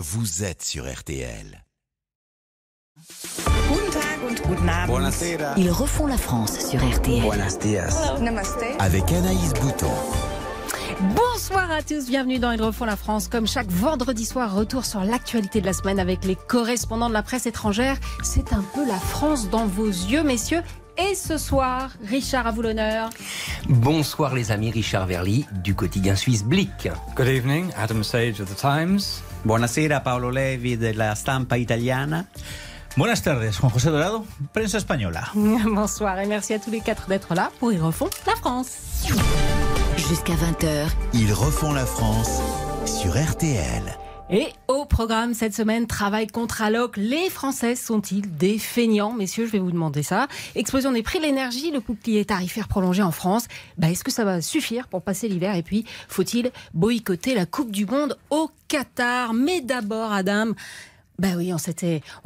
vous êtes sur RTL. Buonasera. Ils refont la France sur RTL. Buenos dias. Namaste. Avec Anaïs Bouton. Bonsoir à tous, bienvenue dans Ils refont la France. Comme chaque vendredi soir, retour sur l'actualité de la semaine avec les correspondants de la presse étrangère. C'est un peu la France dans vos yeux, messieurs. Et ce soir, Richard, à vous l'honneur. Bonsoir les amis, Richard Verly du quotidien suisse Blick. Good evening, Adam Sage of the Times. Buonasera, Paolo Levi de la Stampa Italiana. Buenas tardes, Juan José Dorado, prensa española. Bonsoir et merci à tous les quatre d'être là pour Ils refont la France. Jusqu'à 20h. Ils refont la France sur RTL. Et au programme cette semaine, travail contre alloc. Les Français sont-ils des feignants? Messieurs, je vais vous demander ça. Explosion des prix de l'énergie, le bouclier tarifaire prolongé en France. Est-ce que ça va suffire pour passer l'hiver? Et puis, faut-il boycotter la Coupe du Monde au Qatar? Mais d'abord, Adam... oui, on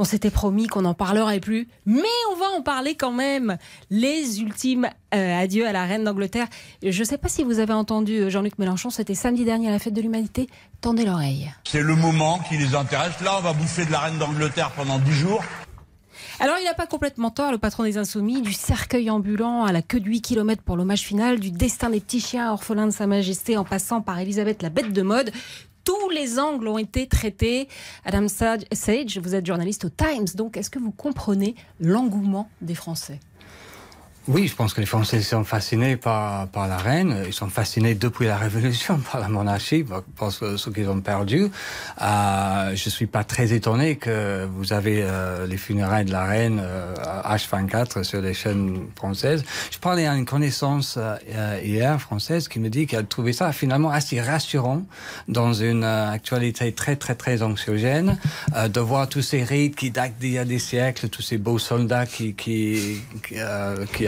s'était promis qu'on n'en parlerait plus, mais on va en parler quand même. Les ultimes adieux à la reine d'Angleterre. Je ne sais pas si vous avez entendu Jean-Luc Mélenchon, c'était samedi dernier à la Fête de l'Humanité. Tendez l'oreille. C'est le moment qui les intéresse. Là, on va bouffer de la reine d'Angleterre pendant 10 jours. Alors, il n'a pas complètement tort, le patron des Insoumis, du cercueil ambulant à la queue de 8 km pour l'hommage final, du destin des petits chiens orphelins de Sa Majesté en passant par Elisabeth la bête de mode. Tous les angles ont été traités. Adam Sage, vous êtes journaliste au Times, donc est-ce que vous comprenez l'engouement des Français ? Oui, je pense que les Français sont fascinés par la reine. Ils sont fascinés depuis la Révolution par la monarchie, par ce qu'ils ont perdu. Je suis pas très étonné que vous avez les funérailles de la reine H24 sur les chaînes françaises. Je parlais à une connaissance hier française qui me dit qu'elle trouvait ça finalement assez rassurant dans une actualité très très très anxiogène de voir tous ces rites qui datent d'il y a des siècles, tous ces beaux soldats qui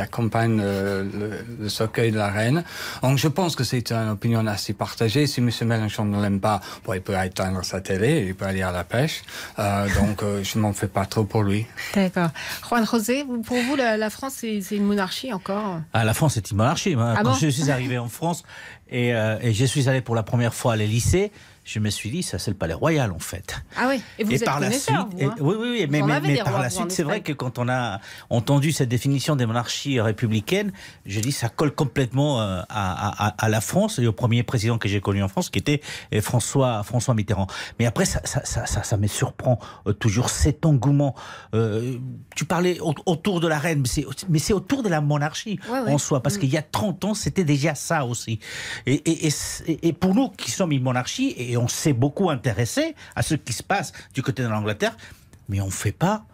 accompagne le cercueil de la reine. Donc je pense que c'est une opinion assez partagée. Si M. Mélenchon ne l'aime pas, il peut éteindre sa télé, il peut aller à la pêche. Donc je ne m'en fais pas trop pour lui. D'accord. Juan José, pour vous, la France, c'est une monarchie encore? La France est une monarchie. Quand je suis arrivé en France et je suis allé pour la première fois à l'Élysée, je me suis dit, ça c'est le palais royal en fait. Ah oui, et vous êtes connaisseur, vous, hein? Oui, mais par la suite, c'est vrai que quand on a entendu cette définition des monarchies républicaines, je dis ça colle complètement à la France et au premier président que j'ai connu en France, qui était François Mitterrand. Mais après, ça me surprend toujours cet engouement. Tu parlais autour de la reine, mais c'est autour de la monarchie en soi, parce qu'il y a 30 ans, c'était déjà ça aussi. Et pour nous qui sommes une monarchie, et on s'est beaucoup intéressé à ce qui se passe du côté de l'Angleterre, mais on ne fait pas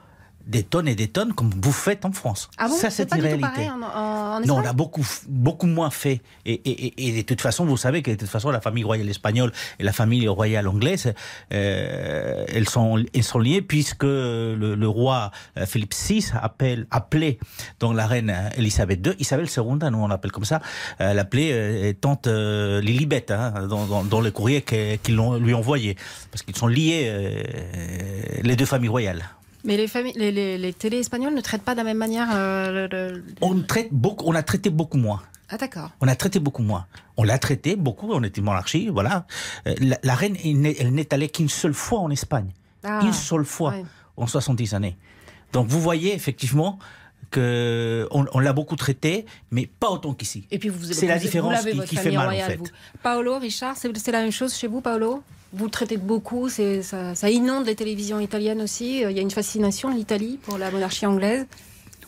des tonnes et des tonnes comme vous faites en France. Ah bon, ça, c'est une réalité. En non, on a beaucoup moins fait. Et de toute façon, vous savez que de toute façon, la famille royale espagnole et la famille royale anglaise, elles sont liées, puisque le roi Philippe VI appelait donc la reine Elisabeth II, Isabelle II, nous on l'appelle comme ça, l'appelait tante Lilibet, dans le courrier qu'ils lui envoyé, parce qu'ils sont liés, les deux familles royales. Mais les télés espagnoles ne traitent pas de la même manière On a traité beaucoup moins. Ah d'accord. On a traité beaucoup moins. On l'a traité beaucoup, on était une monarchie, voilà. La reine, elle n'est allée qu'une seule fois en Espagne. Une seule fois en 70 années. Donc vous voyez effectivement qu'on l'a beaucoup traité, mais pas autant qu'ici. Et puis c'est la différence qui fait mal royale, en fait. Paolo, Richard, c'est la même chose chez vous, Paolo ? Vous le traitez de beaucoup, ça inonde les télévisions italiennes aussi. Il y a une fascination, l'Italie, pour la monarchie anglaise.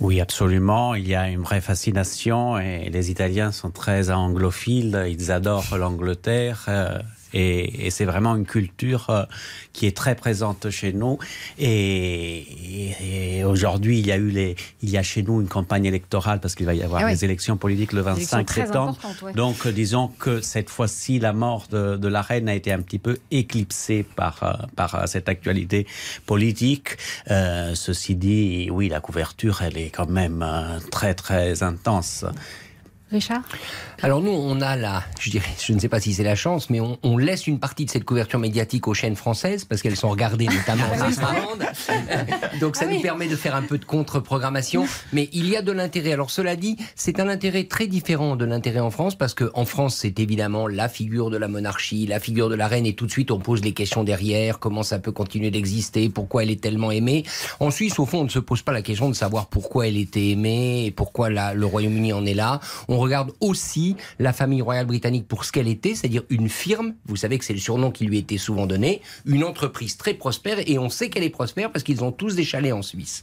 Oui, absolument. Il y a une vraie fascination et les Italiens sont très anglophiles. Ils adorent l'Angleterre. Et c'est vraiment une culture qui est très présente chez nous. Et aujourd'hui, il y a chez nous une campagne électorale parce qu'il va y avoir des élections politiques le 25 septembre. Donc, disons que cette fois-ci, la mort de la reine a été un petit peu éclipsée par cette actualité politique. Ceci dit, oui, la couverture, elle est quand même très, très intense. Richard ? Alors nous, on a je ne sais pas si c'est la chance, mais on laisse une partie de cette couverture médiatique aux chaînes françaises, parce qu'elles sont regardées notamment en Islande. Donc ça nous permet de faire un peu de contre-programmation. Mais il y a de l'intérêt. Alors cela dit, c'est un intérêt très différent de l'intérêt en France, parce qu'en France, c'est évidemment la figure de la monarchie, la figure de la reine, et tout de suite on pose les questions derrière, comment ça peut continuer d'exister, pourquoi elle est tellement aimée. En Suisse, au fond, on ne se pose pas la question de savoir pourquoi elle était aimée et pourquoi le Royaume-Uni en est là. On regarde aussi la famille royale britannique pour ce qu'elle était, c'est-à-dire une firme, vous savez que c'est le surnom qui lui était souvent donné, une entreprise très prospère, et on sait qu'elle est prospère parce qu'ils ont tous des chalets en Suisse.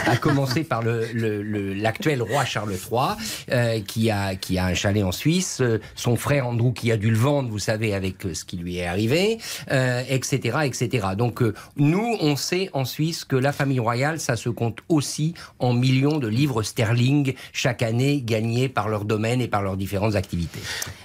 À commencer par l'actuel roi Charles III, qui a un chalet en Suisse, son frère Andrew qui a dû le vendre, vous savez, avec ce qui lui est arrivé, etc., etc. Donc nous, on sait en Suisse que la famille royale, ça se compte aussi en millions de livres sterling chaque année gagnés par leur domaine et par leurs différentes activités.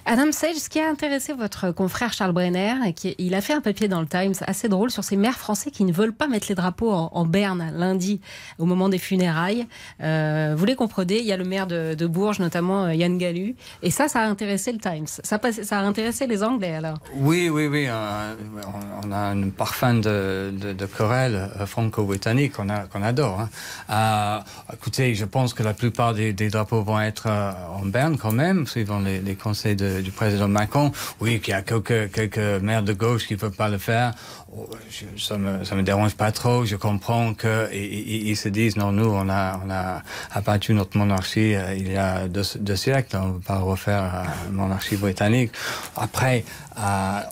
Adam Sage, ce qui a intéressé votre confrère Charles Brenner, il a fait un papier dans le Times assez drôle sur ces maires français qui ne veulent pas mettre les drapeaux en berne lundi au moment des funérailles. Vous les comprenez, il y a le maire de Bourges, notamment Yann Gallu, et ça a intéressé le Times. Ça a intéressé les Anglais alors. Oui. On a un parfum de querelle franco-britannique qu'on adore. Écoutez, je pense que la plupart des drapeaux vont être en berne quand même, suivant les conseils du président Macron. Oui, qu'il y a quelques maires de gauche qui ne peuvent pas le faire. Ça me dérange pas trop. Je comprends qu'ils se disent non, nous on a abattu notre monarchie il y a deux siècles. On ne veut pas refaire la monarchie britannique. Après,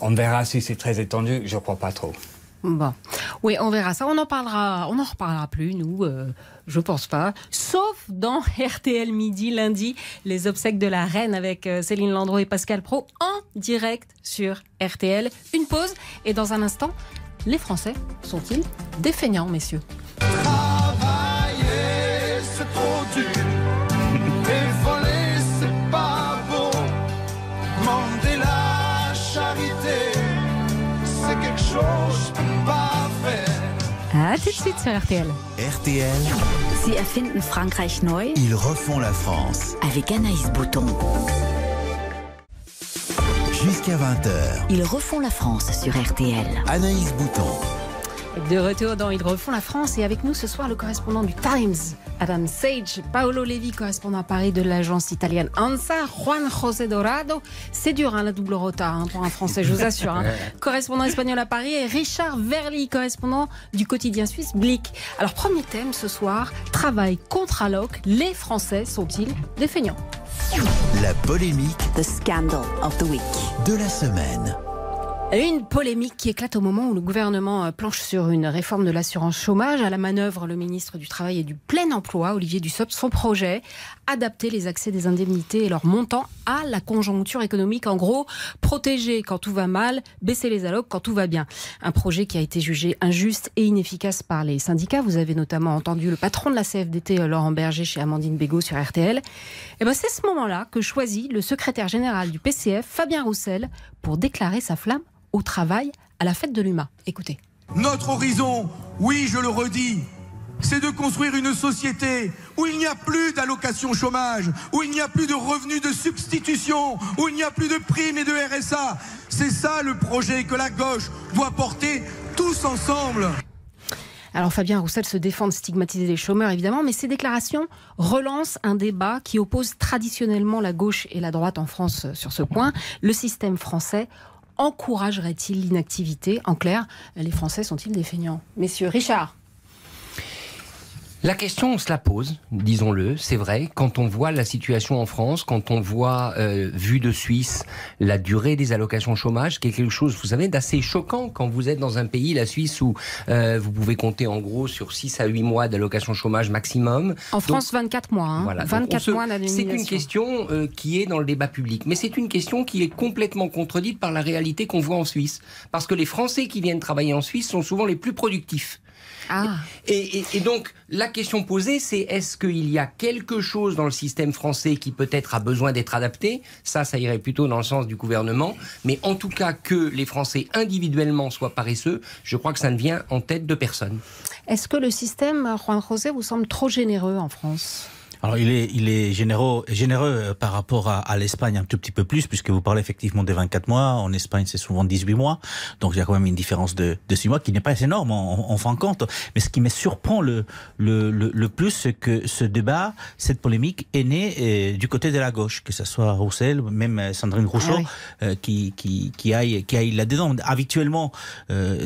on verra si c'est très étendu. Je crois pas trop. Bon, oui, on verra ça. On en reparlera plus, nous, je pense pas. Sauf dans RTL Midi, lundi, les obsèques de la reine avec Céline Landreau et Pascal Praud en direct sur RTL. Une pause, et dans un instant, les Français sont-ils des feignants, messieurs? Travailler, c'est trop dur. Et voler, c'est pas beau. Demander la charité, c'est quelque chose que pas faire. À tout de suite sur RTL. RTL, Sie erfinden Frankreich neu ils refont la France. avec Anaïs Bouton. Jusqu'à 20h, Ils refont la France sur RTL. Anaïs Bouton. De retour dans Ils refont la France, et avec nous ce soir le correspondant du Times, Adam Sage, Paolo Levi, correspondant à Paris de l'agence italienne ANSA, Juan José Dorado. C'est dur la double rota pour un Français, je vous assure. Correspondant espagnol à Paris, et Richard Verly, correspondant du quotidien suisse Blick. Alors premier thème ce soir, travail contre alloc, les Français sont-ils des feignants? La polémique The Scandal of the Week. de la semaine. Une polémique qui éclate au moment où le gouvernement planche sur une réforme de l'assurance chômage. À la manœuvre, le ministre du Travail et du Plein Emploi, Olivier Dussopt, son projet, adapter les accès des indemnités et leur montant à la conjoncture économique. En gros, protéger quand tout va mal, baisser les allocs quand tout va bien. Un projet qui a été jugé injuste et inefficace par les syndicats. Vous avez notamment entendu le patron de la CFDT, Laurent Berger, chez Amandine Bégaud sur RTL. Et ben c'est ce moment-là que choisit le secrétaire général du PCF, Fabien Roussel, pour déclarer sa flamme au travail à la fête de l'UMA. Écoutez. Notre horizon, oui, je le redis, c'est de construire une société où il n'y a plus d'allocation chômage, où il n'y a plus de revenus de substitution, où il n'y a plus de primes et de RSA. C'est ça le projet que la gauche doit porter tous ensemble. Alors Fabien Roussel se défend de stigmatiser les chômeurs, évidemment, mais ces déclarations relancent un débat qui oppose traditionnellement la gauche et la droite en France sur ce point. Le système français encouragerait-il l'inactivité? En clair, les Français sont-ils des feignants? Messieurs, Richard. La question, on se la pose, disons-le, c'est vrai, quand on voit la situation en France, quand on voit, vu de Suisse, la durée des allocations chômage, qui est quelque chose, vous savez, d'assez choquant quand vous êtes dans un pays, la Suisse, où vous pouvez compter en gros sur 6 à 8 mois d'allocation chômage maximum. En France, 24 mois. Hein. Voilà. 24 mois d'indemnisation. C'est une question qui est dans le débat public, mais c'est une question qui est complètement contredite par la réalité qu'on voit en Suisse. Parce que les Français qui viennent travailler en Suisse sont souvent les plus productifs. Ah. Et donc, la question posée, c'est est-ce qu'il y a quelque chose dans le système français qui peut-être a besoin d'être adapté? Ça irait plutôt dans le sens du gouvernement. Mais en tout cas, que les Français individuellement soient paresseux, je crois que ça ne vient en tête de personne. Est-ce que le système, Juan José, vous semble trop généreux en France? Alors il est généreux par rapport à l'Espagne un tout petit peu plus, puisque vous parlez effectivement des 24 mois. En Espagne, c'est souvent 18 mois. Donc il y a quand même une différence de 6 mois qui n'est pas énorme en fin de compte. Mais ce qui me surprend le plus, c'est que ce débat, cette polémique est née du côté de la gauche, que ce soit Roussel, même Sandrine Rousseau, qui aille là-dedans. Habituellement,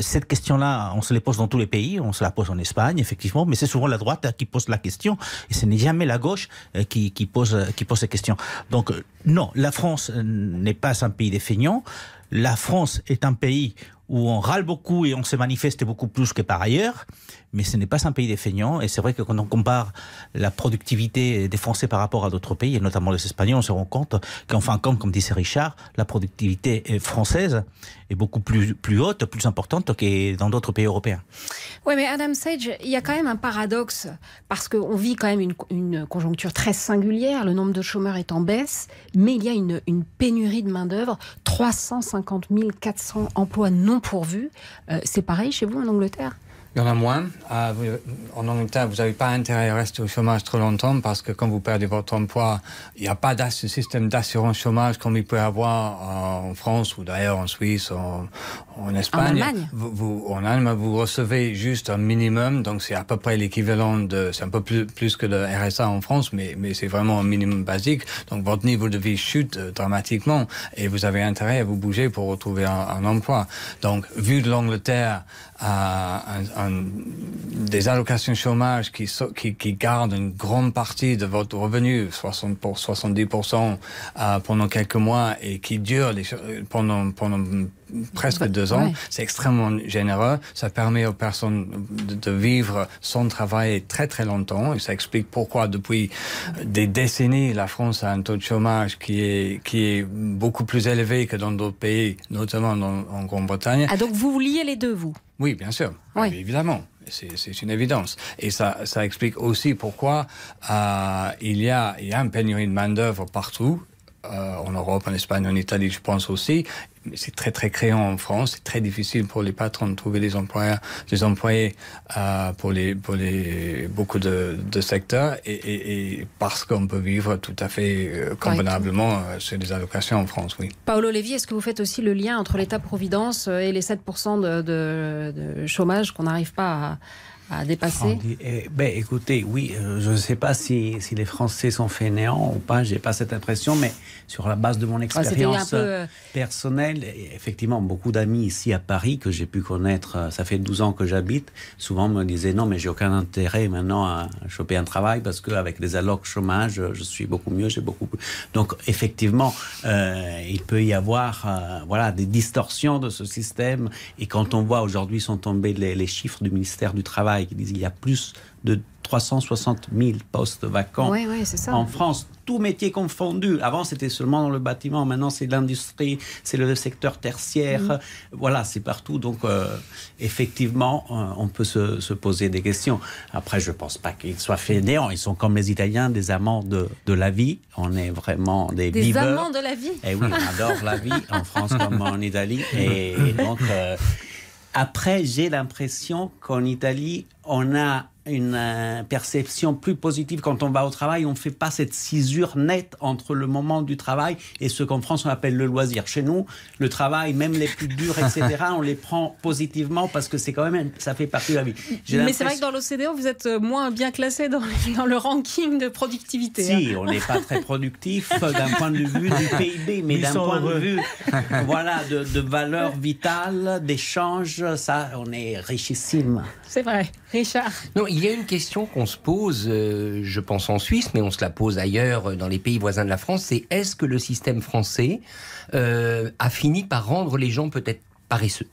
cette question-là, on se les pose dans tous les pays. On se la pose en Espagne, effectivement, mais c'est souvent la droite qui pose la question. Et ce n'est jamais la gauche qui pose ces questions. Donc non, la France n'est pas un pays des feignants. La France est un pays où on râle beaucoup et on se manifeste beaucoup plus que par ailleurs, mais ce n'est pas un pays des feignants. Et c'est vrai que quand on compare la productivité des Français par rapport à d'autres pays, et notamment les Espagnols, on se rend compte qu'en fin de compte, comme disait Richard, la productivité française est beaucoup plus haute, plus importante que dans d'autres pays européens. Oui, mais Adam Sage, il y a quand même un paradoxe, parce qu'on vit quand même une conjoncture très singulière, le nombre de chômeurs est en baisse, mais il y a une pénurie de main-d'œuvre, 350 400 emplois non pourvus. C'est pareil chez vous en Angleterre ? Il y en a moins. En Angleterre, vous n'avez pas intérêt à rester au chômage trop longtemps parce que quand vous perdez votre emploi, il n'y a pas de système d'assurance chômage comme il peut y avoir en France ou d'ailleurs en Suisse, en Espagne. En Allemagne. En Allemagne, vous recevez juste un minimum, donc c'est à peu près l'équivalent c'est un peu plus que le RSA en France, mais c'est vraiment un minimum basique. Donc votre niveau de vie chute dramatiquement et vous avez intérêt à vous bouger pour retrouver un emploi. Donc, vu de l'Angleterre, des allocations chômage qui gardent une grande partie de votre revenu, 70% pendant quelques mois et qui durent pendant presque 2 ans, c'est extrêmement généreux. Ça permet aux personnes de vivre sans travail très très longtemps et ça explique pourquoi depuis des décennies la France a un taux de chômage qui est beaucoup plus élevé que dans d'autres pays, notamment en Grande-Bretagne. Ah, donc vous liez les deux, vous ? Oui, bien sûr, évidemment. C'est une évidence. Et ça explique aussi pourquoi il y a une pénurie de main-d'œuvre partout, en Europe, en Espagne, en Italie, je pense aussi. Mais c'est très très criant en France. C'est très difficile pour les patrons de trouver des employés pour beaucoup de secteurs et parce qu'on peut vivre tout à fait convenablement sur des allocations en France, oui. Paolo Levi, est-ce que vous faites aussi le lien entre l'État-providence et les 7% de chômage qu'on n'arrive pas à dépasser? Écoutez, oui, je ne sais pas si les Français sont fainéants ou pas, j'ai pas cette impression, mais sur la base de mon expérience personnelle, effectivement, beaucoup d'amis ici à Paris que j'ai pu connaître, ça fait 12 ans que j'habite, souvent me disaient non, mais j'ai aucun intérêt maintenant à choper un travail parce qu'avec les allocs chômage, je suis beaucoup mieux, j'ai beaucoup plus. Donc, effectivement, il peut y avoir des distorsions de ce système. Et quand on voit aujourd'hui sont tombés les chiffres du ministère du Travail qui disent qu'il y a plus de 360 000 postes vacants en France, tout métier confondu. Avant, c'était seulement dans le bâtiment. Maintenant, c'est l'industrie, c'est le secteur tertiaire. Voilà, c'est partout. Donc, effectivement, on peut se poser des questions. Après, je ne pense pas qu'ils soient fainéants. Ils sont comme les Italiens, des amants de la vie. On est vraiment des viveurs. Des amants de la vie. Et oui, on adore la vie, en France comme en Italie. Et donc... Après, j'ai l'impression qu'en Italie, on a une perception plus positive quand on va au travail. On ne fait pas cette cisure nette entre le moment du travail et ce qu'en France on appelle le loisir. Chez nous, le travail, même les plus durs, etc., on les prend positivement parce que c'est quand même, ça fait partie de la vie. Mais c'est vrai que dans l'OCDE, vous êtes moins bien classé dans le ranking de productivité. Si, on n'est pas très productif d'un point de vue du PIB, mais d'un point de vue de valeur vitale, d'échange, ça, on est richissime. C'est vrai. Richard? Non, il y a une question qu'on se pose, je pense en Suisse, mais on se la pose ailleurs dans les pays voisins de la France, c'est est-ce que le système français a fini par rendre les gens peut-être paresseux ?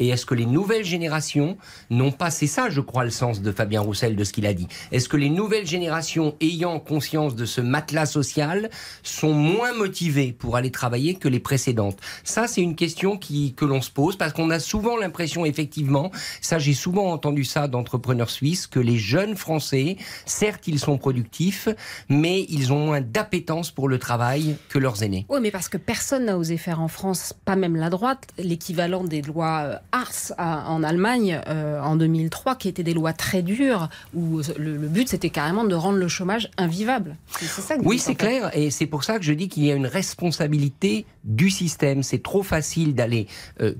Et est-ce que les nouvelles générations n'ont pas... C'est ça, je crois, le sens de Fabien Roussel, de ce qu'il a dit. Est-ce que les nouvelles générations, ayant conscience de ce matelas social, sont moins motivées pour aller travailler que les précédentes? Ça, c'est une question que l'on se pose, parce qu'on a souvent l'impression, effectivement, ça, j'ai souvent entendu ça d'entrepreneurs suisses, que les jeunes Français, certes, ils sont productifs, mais ils ont moins d'appétence pour le travail que leurs aînés. Oui, mais parce que personne n'a osé faire en France, pas même la droite, l'équivalent des lois Ars en Allemagne en 2003, qui étaient des lois très dures, où le but c'était carrément de rendre le chômage invivable. C'est ça que oui, c'est clair, et c'est pour ça que je dis qu'il y a une responsabilité du système. C'est trop facile d'aller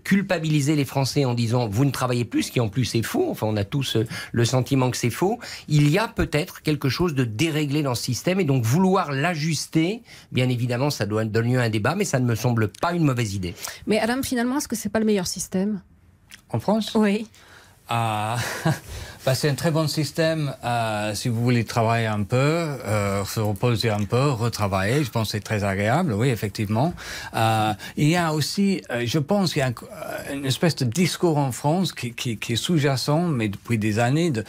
culpabiliser les Français en disant vous ne travaillez plus, ce qui en plus est faux. Enfin, on a tous le sentiment que c'est faux. Il y a peut-être quelque chose de déréglé dans ce système, et donc vouloir l'ajuster, bien évidemment, ça doit donner lieu à un débat, mais ça ne me semble pas une mauvaise idée. Mais Adam, finalement, est-ce que c'est pas le meilleur système ? En France ? Oui. C'est un très bon système si vous voulez travailler un peu, se reposer un peu, retravailler. Je pense que c'est très agréable, oui, effectivement. Il y a aussi, je pense qu'il y a une espèce de discours en France qui est sous-jacent, mais depuis des années, de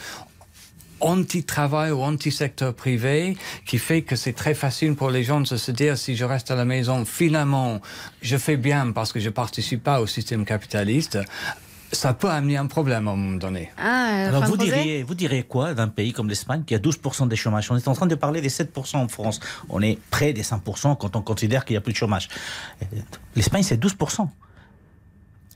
anti-travail ou anti-secteur privé, qui fait que c'est très facile pour les gens de se dire si je reste à la maison, finalement, je fais bien parce que je participe pas au système capitaliste. Ça peut amener un problème à un moment donné. Alors vous diriez quoi d'un pays comme l'Espagne qui a 12% de chômage ? On est en train de parler des 7% en France. On est près des 5% quand on considère qu'il n'y a plus de chômage. L'Espagne, c'est 12%.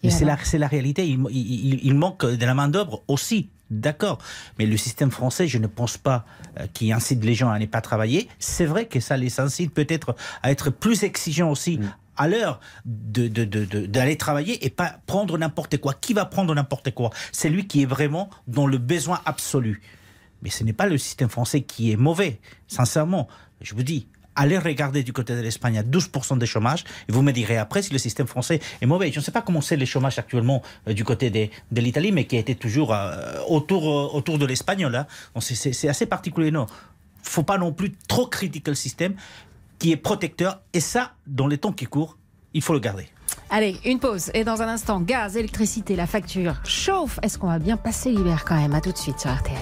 Mais c'est la réalité. Il manque de la main-d'œuvre aussi. D'accord. Mais le système français, je ne pense pas qu'il incite les gens à ne pas travailler. C'est vrai que ça les incite peut-être à être plus exigeants aussi. À l'heure d'aller travailler et pas prendre n'importe quoi. Qui va prendre n'importe quoi ? C'est lui qui est vraiment dans le besoin absolu. Mais ce n'est pas le système français qui est mauvais. Sincèrement, je vous dis, allez regarder du côté de l'Espagne à 12% de chômage et vous me direz après si le système français est mauvais. Je ne sais pas comment c'est le chômage actuellement du côté de l'Italie, mais qui a été toujours autour de l'espagnol. Hein. C'est assez particulier. Il ne faut pas non plus trop critiquer le système qui est protecteur, et ça, dans les temps qui courent, il faut le garder. Allez, une pause, et dans un instant, gaz, électricité, la facture chauffe. Est-ce qu'on va bien passer l'hiver quand même ? À tout de suite sur RTL.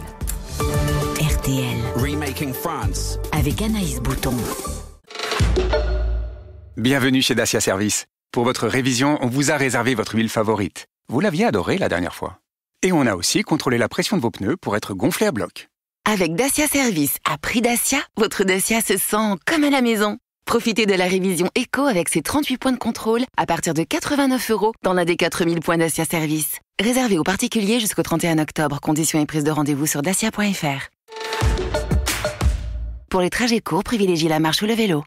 RTL. Remaking France. Avec Anaïs Bouton. Bienvenue chez Dacia Service. Pour votre révision, on vous a réservé votre huile favorite. Vous l'aviez adorée la dernière fois. Et on a aussi contrôlé la pression de vos pneus pour être gonflé à bloc. Avec Dacia Service à prix Dacia, votre Dacia se sent comme à la maison. Profitez de la révision Eco avec ses 38 points de contrôle à partir de 89 € dans l'un des 4000 points Dacia Service. Réservé aux particuliers jusqu'au 31 octobre. Conditions et prise de rendez-vous sur dacia.fr. Pour les trajets courts, privilégiez la marche ou le vélo.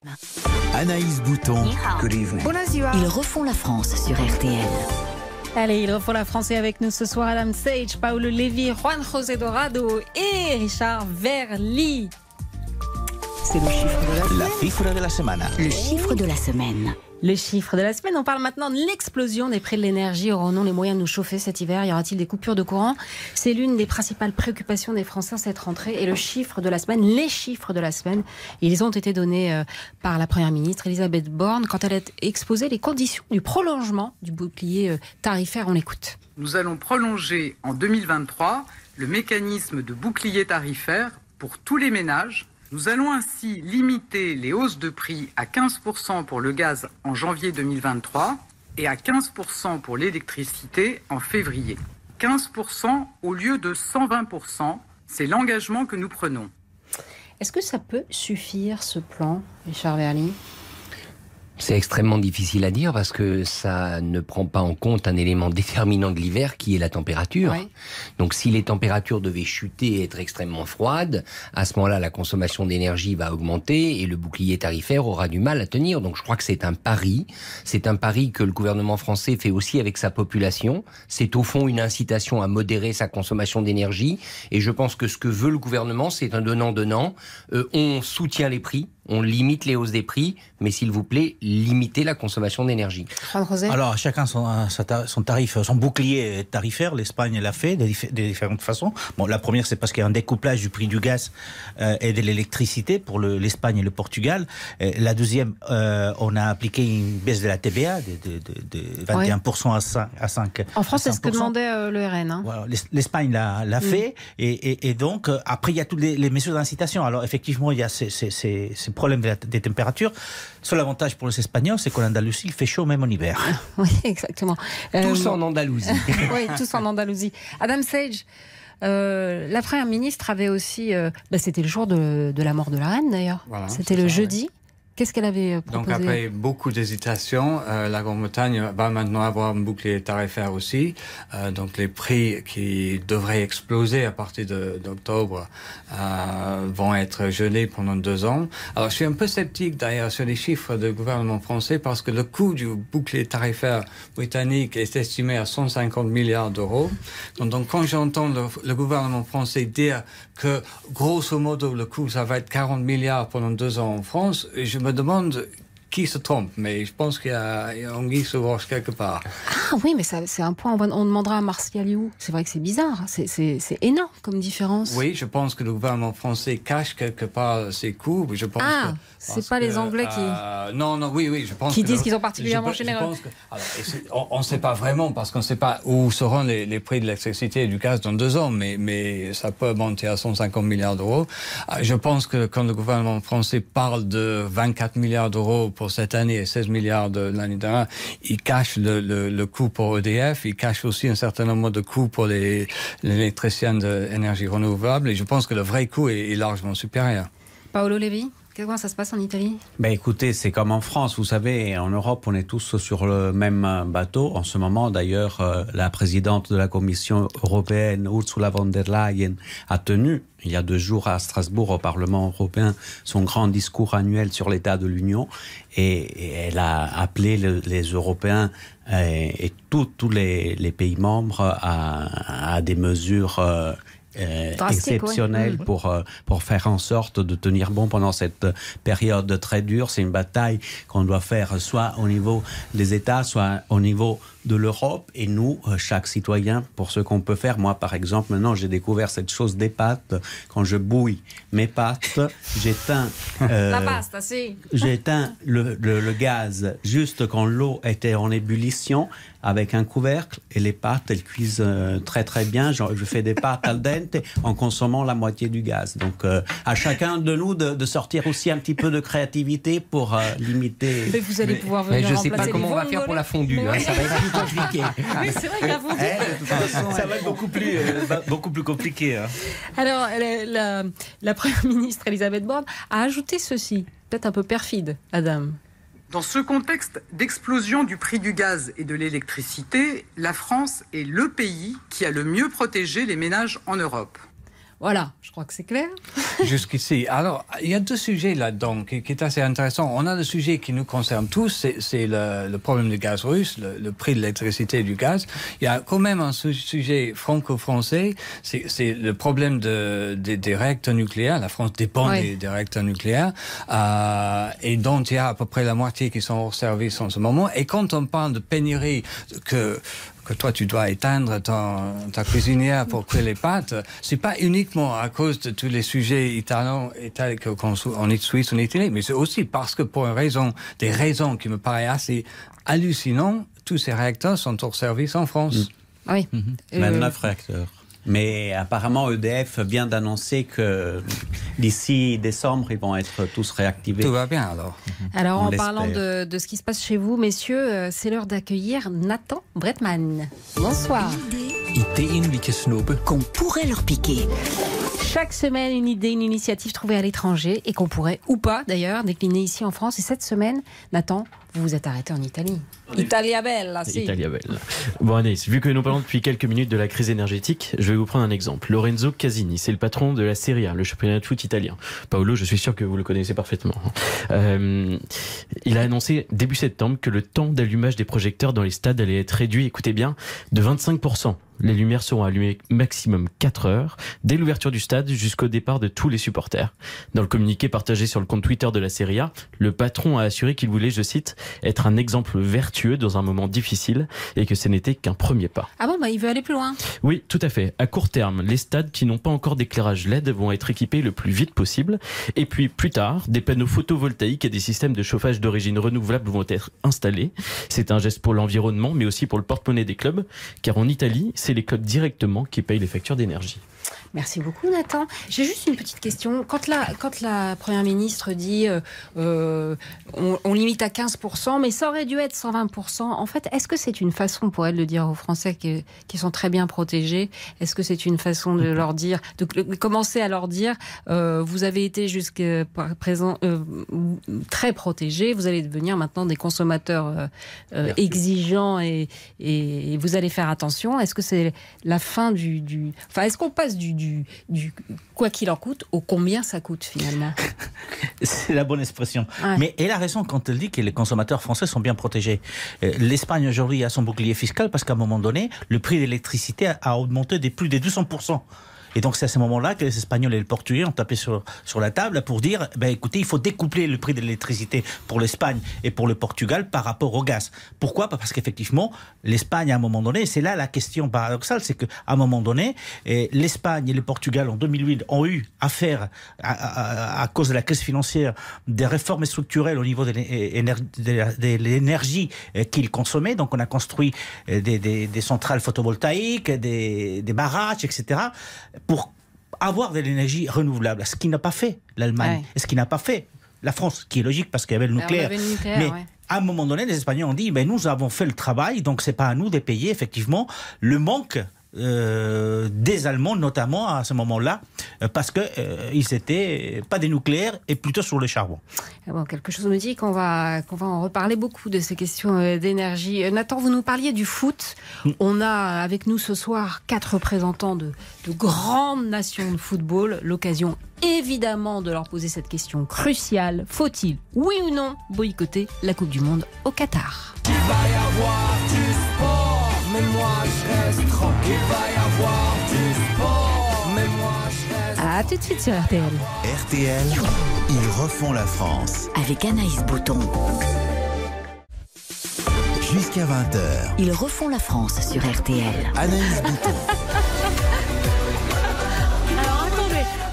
Anaïs Bouton. Ils refont la France sur RTL. Allez, ils refont la France avec nous ce soir. Adam Sage, Paulo Levi, Juan José Dorado et Richard Verly. C'est le chiffre de la semaine. La cifra de la semana. Le chiffre de la semaine. Le chiffre de la semaine. On parle maintenant de l'explosion des prix de l'énergie. Aurons-nous les moyens de nous chauffer cet hiver ? Y aura-t-il des coupures de courant ? C'est l'une des principales préoccupations des Français cette rentrée. Et le chiffre de la semaine, les chiffres de la semaine, ils ont été donnés par la Première ministre Elisabeth Borne quand elle a exposé les conditions du prolongement du bouclier tarifaire. On l'écoute. Nous allons prolonger en 2023 le mécanisme de bouclier tarifaire pour tous les ménages. Nous allons ainsi limiter les hausses de prix à 15% pour le gaz en janvier 2023 et à 15% pour l'électricité en février. 15% au lieu de 120%, c'est l'engagement que nous prenons. Est-ce que ça peut suffire, ce plan, Richard Verly ? C'est extrêmement difficile à dire parce que ça ne prend pas en compte un élément déterminant de l'hiver qui est la température. Oui. Donc si les températures devaient chuter et être extrêmement froides, à ce moment-là, la consommation d'énergie va augmenter et le bouclier tarifaire aura du mal à tenir. Donc je crois que c'est un pari. C'est un pari que le gouvernement français fait aussi avec sa population. C'est au fond une incitation à modérer sa consommation d'énergie. Et je pense que ce que veut le gouvernement, c'est un donnant-donnant. On soutient les prix. On limite les hausses des prix, mais s'il vous plaît, limitez la consommation d'énergie. Alors, chacun son tarif, son bouclier tarifaire. L'Espagne l'a fait de différentes façons. Bon, la première, c'est parce qu'il y a un découplage du prix du gaz et de l'électricité pour l'Espagne et le Portugal. La deuxième, on a appliqué une baisse de la TVA de 21% à 5%. En France, c'est ce que demandait le RN. Hein. Voilà, l'Espagne l'a fait. Et donc, après, il y a toutes les mesures d'incitation. Alors, effectivement, il y a ces problème des températures. Seul avantage pour les Espagnols, c'est qu'en Andalousie, il fait chaud même en hiver. Oui, exactement. Tous en Andalousie. Oui, tous en Andalousie. Adam Sage, la Première ministre avait aussi... c'était le jour de la mort de la reine, d'ailleurs. Voilà, c'était le jeudi. Qu'est-ce qu'elle avait proposé? Donc après beaucoup d'hésitations, la Grande-Bretagne va maintenant avoir un bouclier tarifaire aussi. Donc les prix qui devraient exploser à partir d'octobre vont être gelés pendant 2 ans. Alors je suis un peu sceptique d'ailleurs sur les chiffres du gouvernement français parce que le coût du bouclier tarifaire britannique est estimé à 150 milliards d'euros. Donc quand j'entends le gouvernement français dire que grosso modo le coût ça va être 40 milliards pendant 2 ans en France, je me demande qui se trompe, mais je pense qu'il y a anguille sous roche quelque part. Ah oui, mais c'est un point, on demandera à Martial Liu. C'est vrai que c'est bizarre, c'est énorme comme différence. Oui, je pense que le gouvernement français cache quelque part ses coûts. Je pense c'est pas les Anglais qui... Non, oui, je pense qui disent qu'ils sont particulièrement généreux. On ne sait pas vraiment, parce qu'on ne sait pas où seront les prix de l'électricité et du gaz dans 2 ans, mais ça peut monter à 150 milliards d'euros. Je pense que quand le gouvernement français parle de 24 milliards d'euros pour cette année et 16 milliards de l'année dernière, il cache le coût pour EDF, il cache aussi un certain nombre de coûts pour les électriciens d'énergie renouvelable, et je pense que le vrai coût est largement supérieur. Paolo Levi, comment ça se passe en Italie? Écoutez, c'est comme en France, vous savez, en Europe, on est tous sur le même bateau. En ce moment, d'ailleurs, la présidente de la Commission européenne, Ursula von der Leyen, a tenu, il y a 2 jours à Strasbourg, au Parlement européen, son grand discours annuel sur l'état de l'Union. Et elle a appelé les Européens et tous les pays membres à des mesures exceptionnel pour faire en sorte de tenir bon pendant cette période très dure. C'est une bataille qu'on doit faire soit au niveau des États, soit au niveau de l'Europe, et nous, chaque citoyen, pour ce qu'on peut faire. Moi, par exemple, maintenant, j'ai découvert cette chose des pâtes. Quand je bouille mes pâtes, j'éteins la pasta, si. J'éteins le gaz juste quand l'eau était en ébullition avec un couvercle, et les pâtes, elles cuisent très très bien. Je fais des pâtes al dente en consommant la moitié du gaz. Donc, à chacun de nous de sortir aussi un petit peu de créativité pour limiter... Mais vous allez pouvoir venir je ne sais pas comment on va faire pour la fondue. Ça va être plus compliqué. Oui, c'est vrai que la fondue... ça va être beaucoup plus compliqué. Hein. Alors, la Première ministre Elisabeth Borne a ajouté ceci, peut-être un peu perfide, Adam. Dans ce contexte d'explosion du prix du gaz et de l'électricité, la France est le pays qui a le mieux protégé les ménages en Europe. Voilà, je crois que c'est clair. Jusqu'ici. Alors, il y a 2 sujets là-dedans qui est assez intéressant. On a le sujet qui nous concerne tous, c'est le problème du gaz russe, le prix de l'électricité et du gaz. Il y a quand même un sujet franco-français, c'est le problème des réacteurs nucléaires. La France dépend des réacteurs nucléaires, et dont il y a à peu près la moitié qui sont hors service en ce moment. Et quand on parle de pénurie que toi tu dois éteindre ta cuisinière pour cuire les pâtes, c'est pas uniquement à cause de tous les sujets italiens en Suisse, en Italie, mais c'est aussi parce que pour des raisons qui me paraissent assez hallucinantes, tous ces réacteurs sont hors service en France. Oui. 29 réacteurs. Mais apparemment, EDF vient d'annoncer que d'ici décembre, ils vont être tous réactivés. Tout va bien alors. Alors, en parlant de ce qui se passe chez vous, messieurs, c'est l'heure d'accueillir Nathan Bretman. Bonsoir. Qu'on pourrait leur piquer. Chaque semaine, une idée, une initiative trouvée à l'étranger et qu'on pourrait, ou pas d'ailleurs, décliner ici en France. Et cette semaine, Nathan, vous vous êtes arrêté en Italie. Italia Bella, si. Italia Bella. Bon, Anaïs, vu que nous parlons depuis quelques minutes de la crise énergétique, je vais vous prendre un exemple. Lorenzo Casini, c'est le patron de la Serie A, le championnat de foot italien. Paolo, je suis sûr que vous le connaissez parfaitement. Il a annoncé début septembre que le temps d'allumage des projecteurs dans les stades allait être réduit, écoutez bien, de 25%. Les lumières seront allumées maximum 4 heures, dès l'ouverture du stade jusqu'au départ de tous les supporters. Dans le communiqué partagé sur le compte Twitter de la Serie A, le patron a assuré qu'il voulait, je cite, être un exemple vertueux dans un moment difficile et que ce n'était qu'un premier pas. Ah bon, il veut aller plus loin. Oui, tout à fait. À court terme, les stades qui n'ont pas encore d'éclairage LED vont être équipés le plus vite possible. Et puis plus tard, des panneaux photovoltaïques et des systèmes de chauffage d'origine renouvelable vont être installés. C'est un geste pour l'environnement, mais aussi pour le porte-monnaie des clubs, car en Italie, c'est les clubs directement qui payent les factures d'énergie. Merci beaucoup, Nathan. J'ai juste une petite question. Quand la Première ministre dit on limite à 15%, mais ça aurait dû être 120%, en fait, est-ce que c'est une façon pour elle de dire aux Français qui sont très bien protégés? Est-ce que c'est une façon de leur dire, de commencer à leur dire vous avez été jusqu'à présent très protégés, vous allez devenir maintenant des consommateurs exigeants et vous allez faire attention? Est-ce que c'est la fin Enfin, est-ce qu'on passe du quoi qu'il en coûte au combien ça coûte finalement? C'est la bonne expression. Ouais. Mais elle a raison quand elle dit que les consommateurs français sont bien protégés. L'Espagne aujourd'hui a son bouclier fiscal parce qu'à un moment donné, le prix de l'électricité a augmenté de plus de 200%. Et donc c'est à ce moment-là que les Espagnols et les Portugais ont tapé sur la table pour dire, écoutez, il faut découpler le prix de l'électricité pour l'Espagne et pour le Portugal par rapport au gaz. Pourquoi ? Parce qu'effectivement, l'Espagne, à un moment donné, c'est là la question paradoxale, c'est qu'à un moment donné, l'Espagne et le Portugal, en 2008, ont eu à faire, à cause de la crise financière, des réformes structurelles au niveau de l'énergie qu'ils consommaient. Donc on a construit des centrales photovoltaïques, des barrages, etc., pour avoir de l'énergie renouvelable, ce qui n'a pas fait l'Allemagne, et ce qui n'a pas fait la France, qui est logique parce qu'il y avait le nucléaire. Mais à un moment donné, les Espagnols ont dit nous avons fait le travail, donc c'est pas à nous de payer effectivement le manque des Allemands, notamment à ce moment-là, parce qu'ils n'étaient pas des nucléaires et plutôt sur le charbon. Bon, quelque chose me dit qu'on va en reparler beaucoup de ces questions d'énergie. Nathan, vous nous parliez du foot. On a avec nous ce soir 4 représentants de grandes nations de football. L'occasion évidemment de leur poser cette question cruciale. Faut-il, oui ou non, boycotter la Coupe du Monde au Qatar? Il va y avoir du sport, mais moi je reste tranquille. Il va y avoir du sport, mais moi je reste... À tout de suite sur RTL. RTL, ils refont la France. Avec Anaïs Bouton. Jusqu'à 20h. Ils refont la France sur RTL. Anaïs Bouton.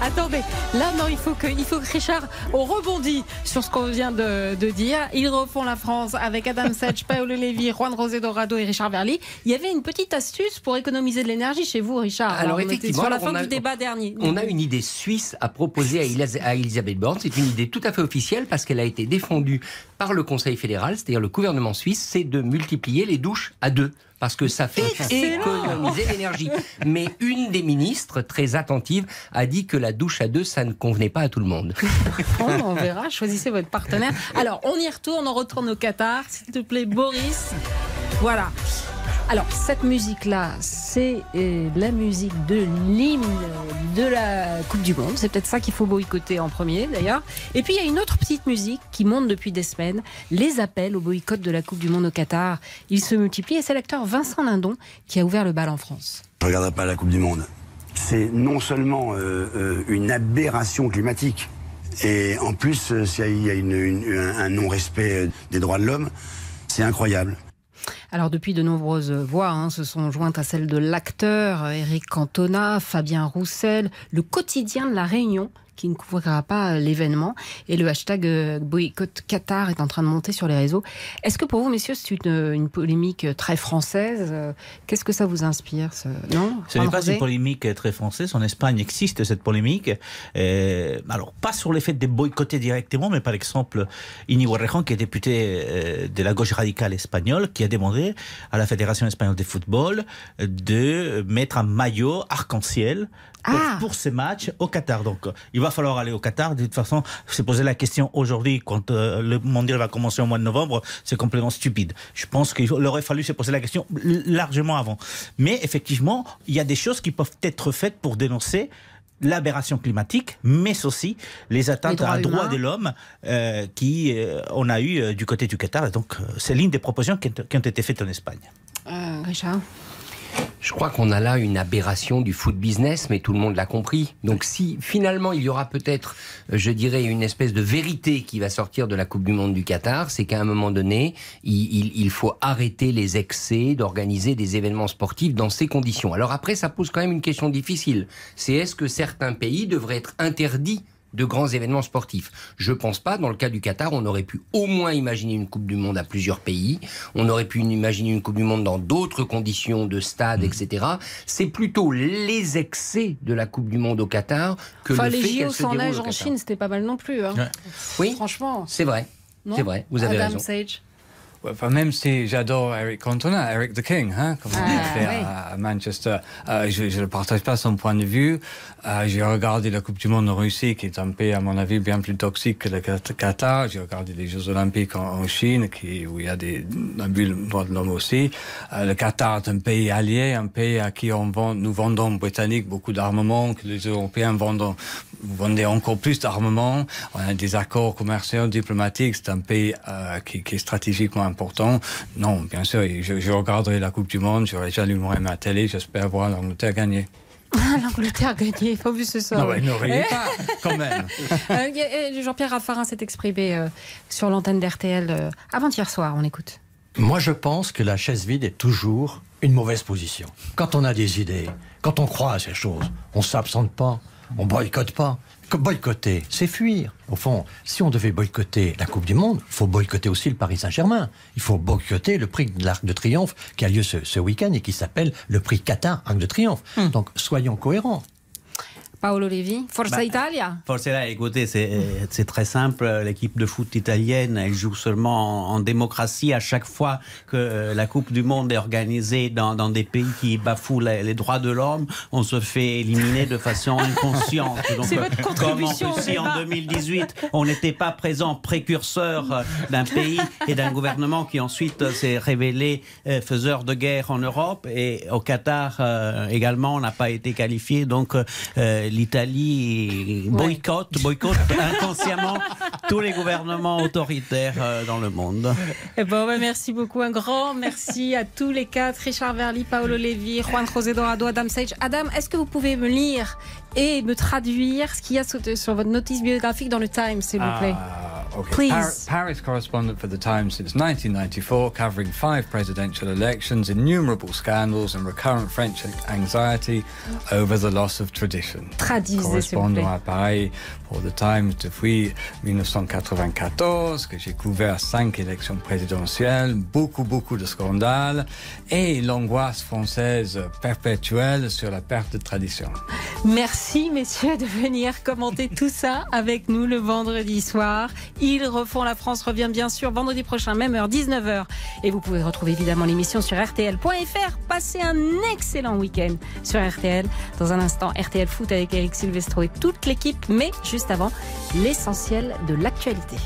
Attendez, là non, il faut que Richard, on rebondit sur ce qu'on vient de dire. Ils refont la France avec Adam Sech, Paolo Lévy, Juan José Dorado et Richard Verly. Il y avait une petite astuce pour économiser de l'énergie chez vous, Richard. Alors effectivement, sur la fin du débat dernier. On a une idée suisse à proposer à Elisabeth Borne. C'est une idée tout à fait officielle parce qu'elle a été défendue par le Conseil fédéral, c'est-à-dire le gouvernement suisse, c'est de multiplier les douches à 2. Parce que ça fait économiser l'énergie. Mais une des ministres, très attentive, a dit que la douche à 2, ça ne convenait pas à tout le monde. On verra, choisissez votre partenaire. Alors, on y retourne, on retourne au Qatar. S'il te plaît, Boris. Voilà. Alors, cette musique-là, c'est la musique de l'hymne de la Coupe du Monde. C'est peut-être ça qu'il faut boycotter en premier, d'ailleurs. Et puis, il y a une autre petite musique qui monte depuis des semaines. Les appels au boycott de la Coupe du Monde au Qatar. Ils se multiplient et c'est l'acteur Vincent Lindon qui a ouvert le bal en France. Je ne regarderai pas la Coupe du Monde. C'est non seulement une aberration climatique, et en plus, il y a un non-respect des droits de l'homme. C'est incroyable. Alors depuis, de nombreuses voix se sont jointes à celles de l'acteur Éric Cantona, Fabien Roussel, le quotidien de La Réunion qui ne couvrira pas l'événement, et le hashtag boycott Qatar est en train de monter sur les réseaux. Est-ce que pour vous, messieurs, c'est une polémique très française? Qu'est-ce que ça vous inspire? Non, ce n'est pas une polémique très française. En Espagne existe cette polémique. Alors, pas sur le fait de boycotter directement, mais par exemple, Íñigo Errejón, qui est député de la gauche radicale espagnole, qui a demandé à la Fédération espagnole de football de mettre un maillot arc-en-ciel pour ces matchs au Qatar. Donc, il va falloir aller au Qatar. De toute façon, se poser la question aujourd'hui, quand le mondial va commencer au mois de novembre, c'est complètement stupide. Je pense qu'il aurait fallu se poser la question largement avant. Mais effectivement, il y a des choses qui peuvent être faites pour dénoncer l'aberration climatique, mais aussi les atteintes aux droits de l'homme qu'on a eu du côté du Qatar. Et donc, c'est l'une des propositions qui ont été faites en Espagne. Richard ? Je crois qu'on a là une aberration du foot business, mais tout le monde l'a compris. Donc si finalement il y aura peut-être, je dirais, une espèce de vérité qui va sortir de la Coupe du Monde du Qatar, c'est qu'à un moment donné, il faut arrêter les excès d'organiser des événements sportifs dans ces conditions. Alors après, ça pose quand même une question difficile. C'est est-ce que certains pays devraient être interdits de grands événements sportifs. Je ne pense pas, dans le cas du Qatar, on aurait pu au moins imaginer une Coupe du Monde à plusieurs pays, on aurait pu imaginer une Coupe du Monde dans d'autres conditions de stade, etc. C'est plutôt les excès de la Coupe du Monde au Qatar que le fait qu'elle se déroule au Qatar. Les JO sans neige en Chine, c'était pas mal non plus. Hein. Ouais. Oui, franchement. C'est vrai. Non, c'est vrai, vous avez raison. Sage. Enfin, même si j'adore Eric Cantona, Eric the King, hein, comme on dit à Manchester, je ne partage pas son point de vue. J'ai regardé la Coupe du Monde en Russie, qui est un pays, à mon avis, bien plus toxique que le Qatar. J'ai regardé les Jeux Olympiques en Chine, où il y a des abus de droits de l'homme aussi. Le Qatar est un pays allié, un pays à qui nous vendons Britanniques beaucoup d'armements, que les Européens vendaient encore plus d'armements. On a des accords commerciaux, diplomatiques. C'est un pays qui est stratégiquement important. Non, bien sûr, je regarderai la Coupe du Monde, j'allumerai ma télé, j'espère voir l'Angleterre gagner. L'Angleterre gagner, il faut vu ce soir. Non, ne riez pas, quand même. Jean-Pierre Raffarin s'est exprimé sur l'antenne d'RTL avant-hier soir, on écoute. Moi, je pense que la chaise vide est toujours une mauvaise position. Quand on a des idées, quand on croit à ces choses, on ne s'absente pas, on ne boycotte pas. Boycotter, c'est fuir. Au fond, si on devait boycotter la Coupe du Monde, il faut boycotter aussi le Paris Saint-Germain. Il faut boycotter le prix de l'Arc de Triomphe qui a lieu ce week-end et qui s'appelle le prix Qatar Arc de Triomphe. Donc, soyons cohérents. Paolo Levi, Forza Italia. Forza Italia, écoutez, c'est très simple. L'équipe de foot italienne, elle joue seulement en démocratie. À chaque fois que la Coupe du Monde est organisée dans des pays qui bafouent les droits de l'homme, on se fait éliminer de façon inconsciente. Donc, c'est votre contribution. Comme si en 2018, on n'était pas présent, précurseur d'un pays et d'un gouvernement qui ensuite s'est révélé faiseur de guerre en Europe. Et au Qatar également, on n'a pas été qualifié. Donc, l'Italie boycotte inconsciemment tous les gouvernements autoritaires dans le monde. Merci beaucoup. Un grand merci à tous les quatre. Richard Verly, Paolo Levi, Juan José Dorado, Adam Sage. Adam, est-ce que vous pouvez me lire et me traduire ce qu'il y a sur votre notice biographique dans le Times, s'il vous plaît? Okay. Paris correspondent for the Times since 1994, covering 5 presidential elections, innumerable scandals and recurrent French anxiety over the loss of tradition. Traduisez, s'il vous plaît. Correspondant à Paris pour The Times depuis 1994, que j'ai couvert 5 élections présidentielles, beaucoup de scandales et l'angoisse française perpétuelle sur la perte de tradition. Merci, messieurs, de venir commenter tout ça avec nous le vendredi soir. Ils refont la France revient bien sûr vendredi prochain, même heure, 19h. Et vous pouvez retrouver évidemment l'émission sur rtl.fr. Passez un excellent week-end sur RTL. Dans un instant, RTL Foot avec Eric Silvestro et toute l'équipe. Mais juste avant, l'essentiel de l'actualité.